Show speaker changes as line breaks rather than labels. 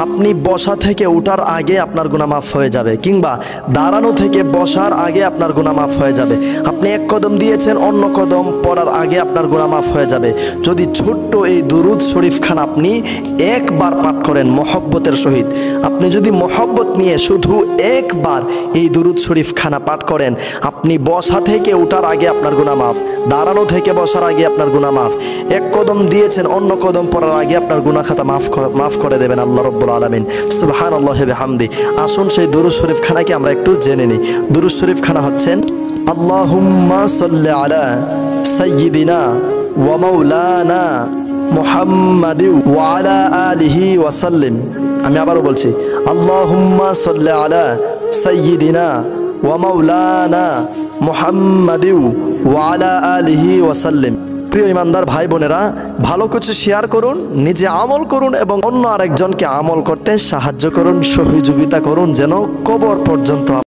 আপনি বসা থেকে ওঠার আগে আপনার গুনাহ মাফ হয়ে যাবে, কিংবা দাঁড়ানো থেকে বসার আগে আপনার গুনাহ মাফ হয়ে যাবে। আপনি এক কদম দিয়েছেন, অন্য কদম পড়ার আগে আপনার গুনাহ মাফ হয়ে যাবে। যদি ছোট্ট এই দুরুদ শরীফ খান আপনি একবার পাঠ করেন মহব্বতের সহিত, আপনি যদি মহব্বত নিয়ে শুধু একবার এই দুরুদ শরীফ খানা পাঠ করেন, আপনি বসা থেকে ওঠার আগে আপনার গুনাহ মাফ, দাঁড়ানো থেকে বসার আগে আপনার গুনাহ মাফ, এক কদম দিয়েছেন অন্য কদম পড়ার আগে আপনার গুনাহ খাতা মাফ করে দেবেন আল্লাহ রাব্বুল আলামিন। সুবহানাল্লাহি ওয়া বিহামদি। আসুন সেই দুরুদ শরীফ খানাকে আমরা একটু জেনে নিই। দুরুদ শরীফ খানা হচ্ছেন আল্লাহুম্মা সাল্লি আলা সাইয়্যিদিনা ওয়া মাওলানা মুহাম্মাদি ওয়া আলা আলিহি ওয়া সাল্লিম। আমি আবারও বলছি, আল্লাহুম্মা সাল্লি আলা সাইয়্যিদিনা ওয়া মাওলানা মুহাম্মাদি ওয়া আলা আলিহি ওয়া সাল্লিম। প্রিয় ইমানদার ভাই বোনেরা, ভালো কিছু শেয়ার করুন, নিজে আমল করুন এবং অন্য আরেকজনকে আমল করতে সাহায্য করুন, সহযোগিতা করুন, যেন কবর পর্যন্ত